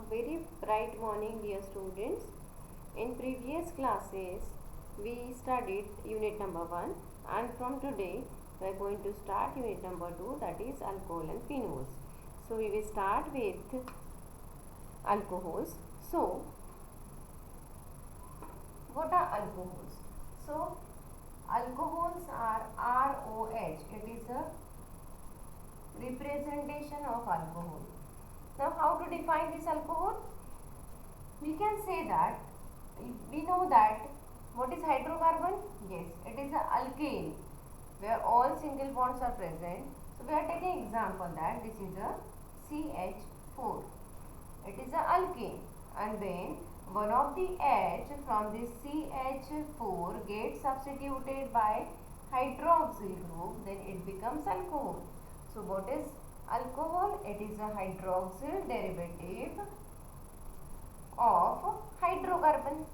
very bright morning, dear students. In previous classes we studied unit number 1, and from today we are going to start unit number 2, that is alcohol and phenols. So we will start with alcohols. So what are alcohols? So alcohols are ROH. It is a representation of alcohol. Now how to define this alcohol? We can say that we know that what is hydrocarbon? Yes, it is an alkane where all single bonds are present. So we are taking example that this is a CH4. It is an alkane, and when one of the H from this CH4 gets substituted by hydroxyl group, then it becomes alcohol. So what is alcohol? It is a hydroxyl derivative of hydrocarbon.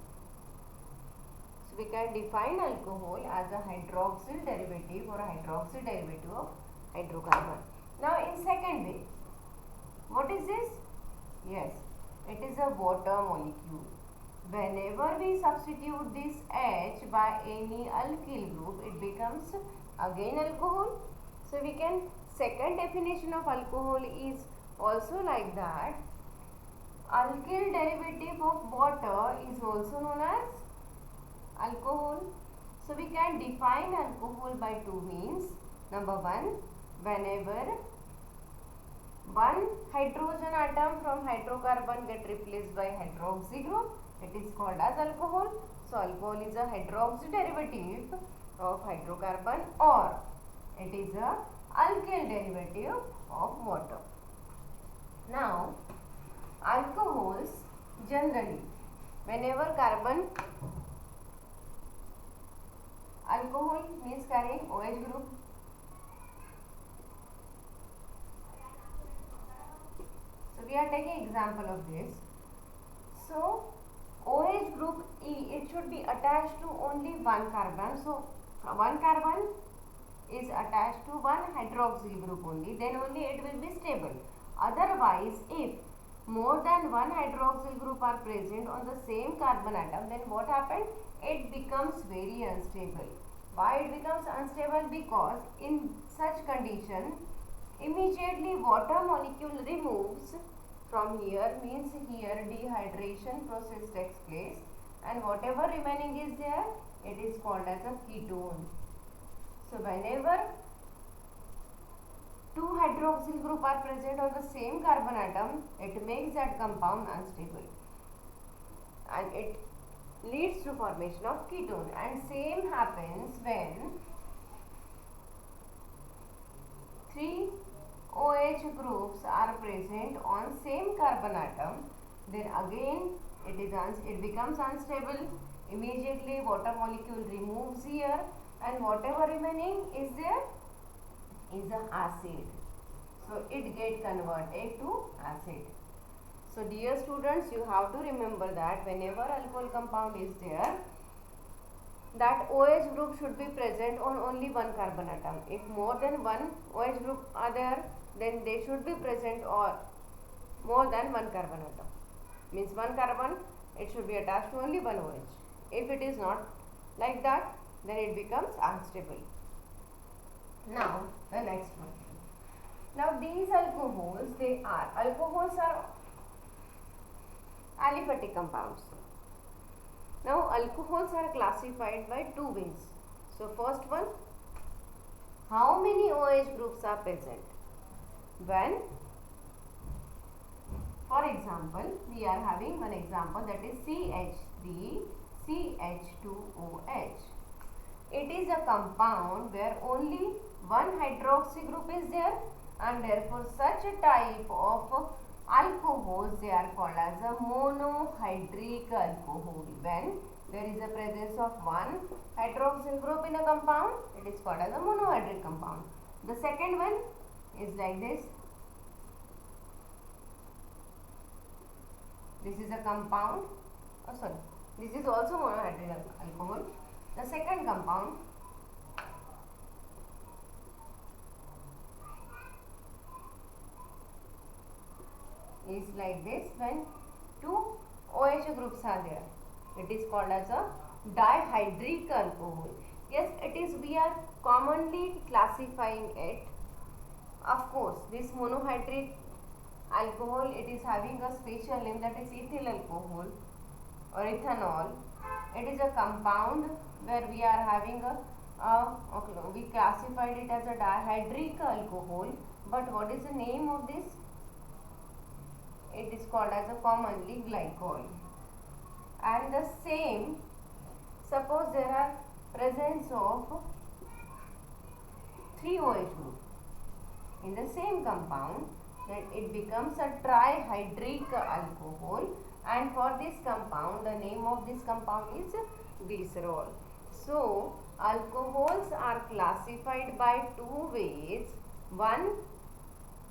So we can define alcohol as a hydroxyl derivative or a hydroxyl derivative of hydrocarbon. Now in second way, what is this? Yes, it is a water molecule. Whenever we substitute this H by any alkyl group, it becomes again alcohol. So we can, second definition of alcohol is also like that. Alkyl derivative of water is also known as alcohol. So we can define alcohol by two means. Number one, whenever one hydrogen atom from hydrocarbon get replaced by hydroxy group, it is called as alcohol. So alcohol is a hydroxy derivative of hydrocarbon, or it is a alkyl derivative of water. Now alcohols generally, whenever carbon, alcohol means carrying OH group. So we are taking example of this. So OH group E, it should be attached to only one carbon. So one carbon is attached to one hydroxyl group only, then only it will be stable. Otherwise, if more than one hydroxyl group are present on the same carbon atom, then what happens? It becomes very unstable. Why it becomes unstable? Because in such condition, immediately water molecule removes from here, means here dehydration process takes place, and whatever remaining is there, it is called as a ketone. So whenever two hydroxyl group are present on the same carbon atom, it makes that compound unstable, and it leads to formation of ketone. And same happens when three OH groups are present on same carbon atom, then again it becomes unstable. Immediately water molecule removes here, and whatever remaining is there is an acid. So it get converted to acid. So dear students, you have to remember that whenever alcohol compound is there, that OH group should be present on only one carbon atom. If more than one OH group are there, then they should be present or more than one carbon atom. Means one carbon, it should be attached to only one OH. If it is not like that, then it becomes unstable. Now the next one. Now these alcohols are aliphatic compounds. Now alcohols are classified by two ways. So first one, how many OH groups are present? When, for example, we are having one example, that is CH3CH2OH. It is a compound where only one hydroxy group is there, and therefore such a type of alcohols, they are called as a monohydric alcohol. When there is a presence of one hydroxyl group in a compound, it is called as a monohydric compound. The second one is like this. This is a compound, this is also monohydric alcohol. The second compound is like this. When two OH groups are there. It is called as a dihydric alcohol. Yes, it is, we are commonly classifying it. Of course, this monohydric alcohol, it is having a special name, that is ethyl alcohol or ethanol. It is a compound where we are having we classified it as a dihydric alcohol. But what is the name of this? It is called as a commonly glycol. And the same, suppose there are presence of 3 OH group in the same compound, then it becomes a trihydric alcohol, and for this compound, the name of this compound is glycerol. So alcohols are classified by two ways. One,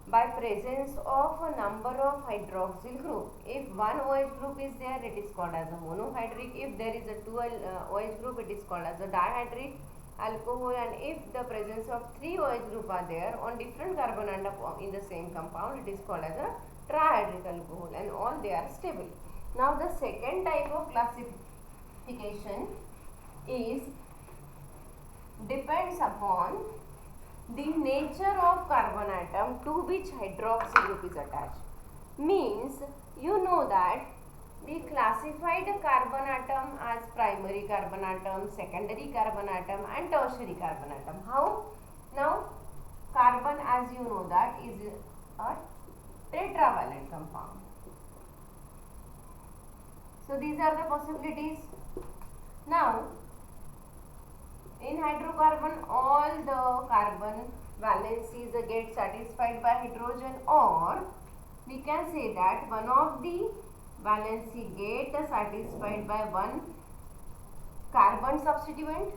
by presence of a number of hydroxyl group. If one OH group is there, it is called as a monohydric. If there is a 2 OH group, it is called as a dihydric alcohol. And if the presence of 3 OH group are there on different carbon atom in the same compound, it is called as a trihydric alcohol, and all they are stable. Now the second type of classification is depends upon the nature of carbon atom to which hydroxyl group is attached. Means, you know that we classified carbon atom as primary carbon atom, secondary carbon atom and tertiary carbon atom. How? Now carbon, as you know, that is a tetravalent compound. So these are the possibilities. Now in hydrocarbon, all the carbon valencies get satisfied by hydrogen, or we can say that one of the valency get satisfied by one carbon substituent.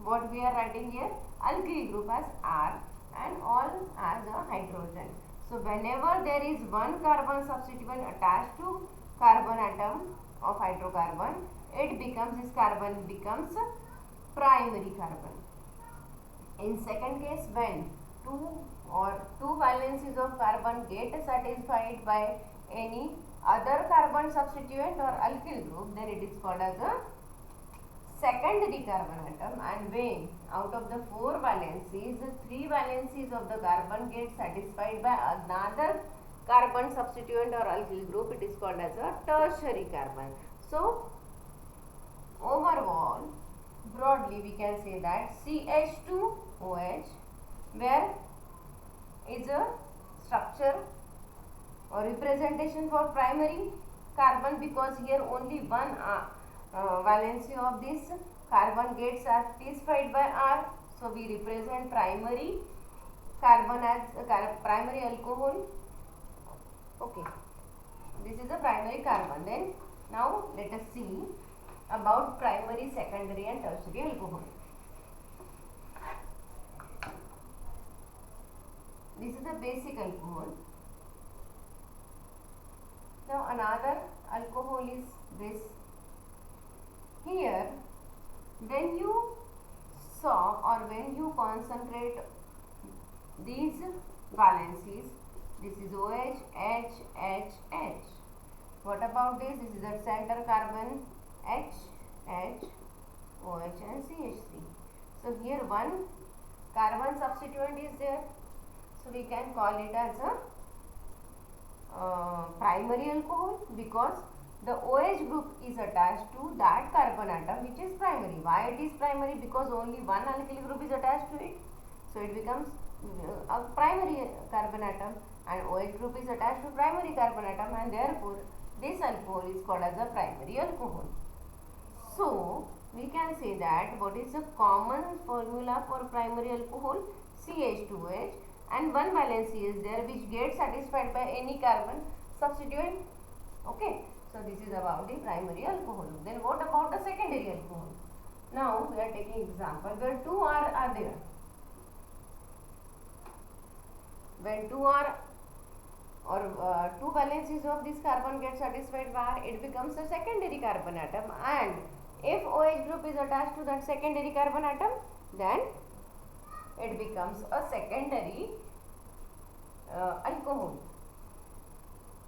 What we are writing here, alkyl group as R and all as a hydrogen. So whenever there is one carbon substituent attached to carbon atom of hydrocarbon, it becomes, this carbon becomes primary carbon. In second case, when two valencies of carbon get satisfied by any other carbon substituent or alkyl group, then it is called as a secondary carbon atom. And when out of the 4 valencies, 3 valencies of the carbon get satisfied by another carbon substituent or alkyl group, it is called as a tertiary carbon. So overall, broadly we can say that CH2OH, where is a structure or representation for primary carbon, because here only one valency of this carbon gets satisfied by R. So we represent primary carbon as primary alcohol. Okay, this is the primary carbon. Then now let us see about primary, secondary and tertiary alcohol. This is the basic alcohol. Now another alcohol is this. Here, when you saw or when you concentrate these valencies, this is OH, H, H, H. What about this? This is the center carbon, H, H, OH and CH3. So here one carbon substituent is there. So we can call it as a primary alcohol, because the OH group is attached to that carbon atom which is primary. Why it is primary? Because only one alkyl group is attached to it. So it becomes a primary carbon atom, and OH group is attached to primary carbon atom, and therefore this alcohol is called as a primary alcohol. So we can say that what is the common formula for primary alcohol? CH2OH, and one valency is there which gets satisfied by any carbon substituent. Okay, so this is about the primary alcohol. Then what about the secondary alcohol? Now we are taking example where 2 are there. When 2 valencies of this carbon get satisfied by R, it becomes a secondary carbon atom, and if OH group is attached to that secondary carbon atom, then it becomes a secondary alcohol.